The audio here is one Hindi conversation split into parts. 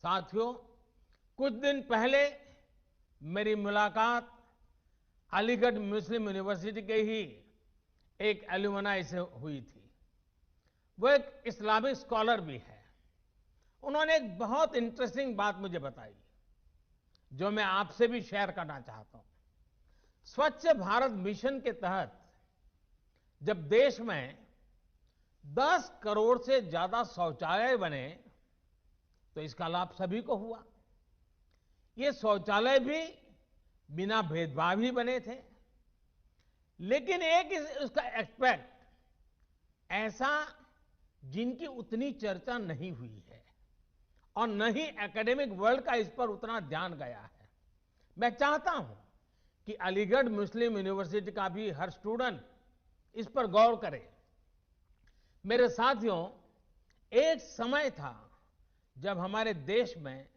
साथियों, कुछ दिन पहले मेरी मुलाकात अलीगढ़ मुस्लिम यूनिवर्सिटी के ही एक एलुमनाई से हुई थी। वो एक इस्लामिक स्कॉलर भी है। उन्होंने एक बहुत इंटरेस्टिंग बात मुझे बताई, जो मैं आपसे भी शेयर करना चाहता हूं। स्वच्छ भारत मिशन के तहत जब देश में 10 करोड़ से ज्यादा शौचालय बने, तो इसका लाभ सभी को हुआ। ये शौचालय भी बिना भेदभाव ही बने थे। लेकिन एक उसका एस्पेक्ट ऐसा जिनकी उतनी चर्चा नहीं हुई है और न ही एकेडमिक वर्ल्ड का इस पर उतना ध्यान गया है। मैं चाहता हूं कि अलीगढ़ मुस्लिम यूनिवर्सिटी का भी हर स्टूडेंट इस पर गौर करे। मेरे साथियों, एक समय था जब हमारे देश में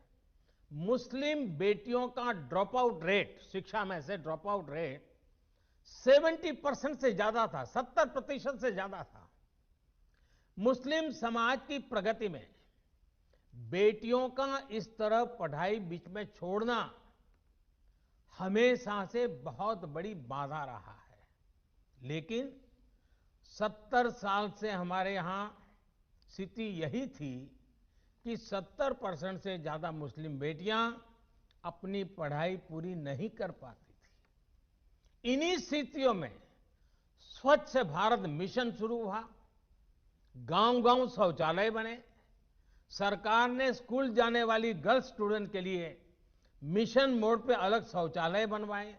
मुस्लिम बेटियों का ड्रॉप आउट रेट, शिक्षा में से ड्रॉप आउट रेट 70% से ज्यादा था, 70% से ज्यादा था। मुस्लिम समाज की प्रगति में बेटियों का इस तरह पढ़ाई बीच में छोड़ना हमेशा से बहुत बड़ी बाधा रहा है। लेकिन 70 साल से हमारे यहां स्थिति यही थी कि 70% से ज्यादा मुस्लिम बेटियां अपनी पढ़ाई पूरी नहीं कर पाती थी। इन्हीं स्थितियों में स्वच्छ भारत मिशन शुरू हुआ। गांव-गांव शौचालय बने। सरकार ने स्कूल जाने वाली गर्ल्स स्टूडेंट के लिए मिशन मोड पे अलग शौचालय बनवाए।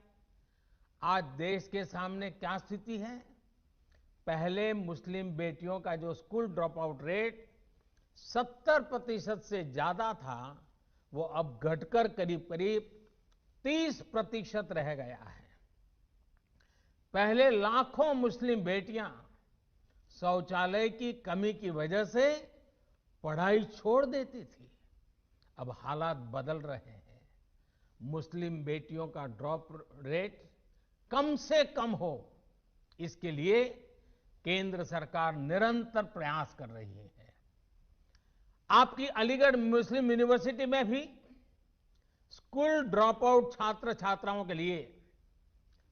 आज देश के सामने क्या स्थिति है? पहले मुस्लिम बेटियों का जो स्कूल ड्रॉप आउट रेट 70% से ज्यादा था, वो अब घटकर करीब करीब 30% रह गया है। पहले लाखों मुस्लिम बेटियां शौचालय की कमी की वजह से पढ़ाई छोड़ देती थी। अब हालात बदल रहे हैं। मुस्लिम बेटियों का ड्रॉप रेट कम से कम हो, इसके लिए केंद्र सरकार निरंतर प्रयास कर रही है। आपकी अलीगढ़ मुस्लिम यूनिवर्सिटी में भी स्कूल ड्रॉप आउट छात्र छात्राओं के लिए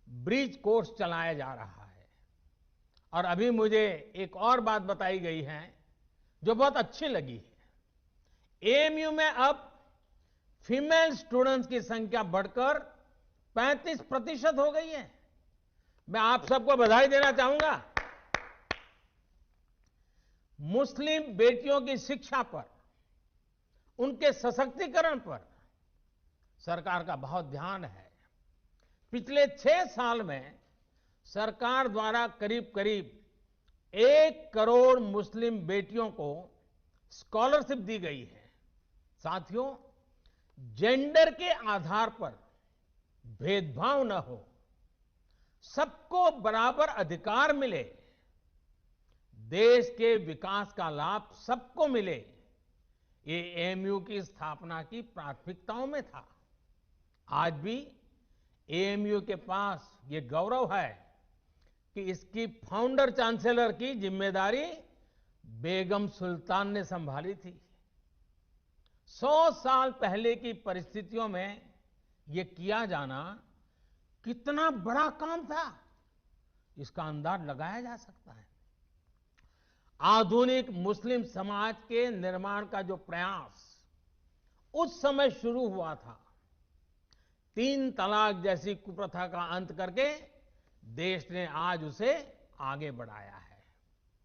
ब्रिज कोर्स चलाया जा रहा है। और अभी मुझे एक और बात बताई गई है जो बहुत अच्छी लगी है। एएमयू में अब फीमेल स्टूडेंट्स की संख्या बढ़कर 35% हो गई है। मैं आप सबको बधाई देना चाहूंगा। मुस्लिम बेटियों की शिक्षा पर, उनके सशक्तिकरण पर सरकार का बहुत ध्यान है। पिछले 6 साल में सरकार द्वारा करीब करीब 1 करोड़ मुस्लिम बेटियों को स्कॉलरशिप दी गई है। साथियों, जेंडर के आधार पर भेदभाव न हो, सबको बराबर अधिकार मिले, देश के विकास का लाभ सबको मिले, ये एएमयू की स्थापना की प्राथमिकताओं में था। आज भी एएमयू के पास ये गौरव है कि इसकी फाउंडर चांसलर की जिम्मेदारी बेगम सुल्तान ने संभाली थी। 100 साल पहले की परिस्थितियों में ये किया जाना कितना बड़ा काम था, इसका अंदाज लगाया जा सकता है। आधुनिक मुस्लिम समाज के निर्माण का जो प्रयास उस समय शुरू हुआ था, 3 तलाक जैसी कुप्रथा का अंत करके देश ने आज उसे आगे बढ़ाया है।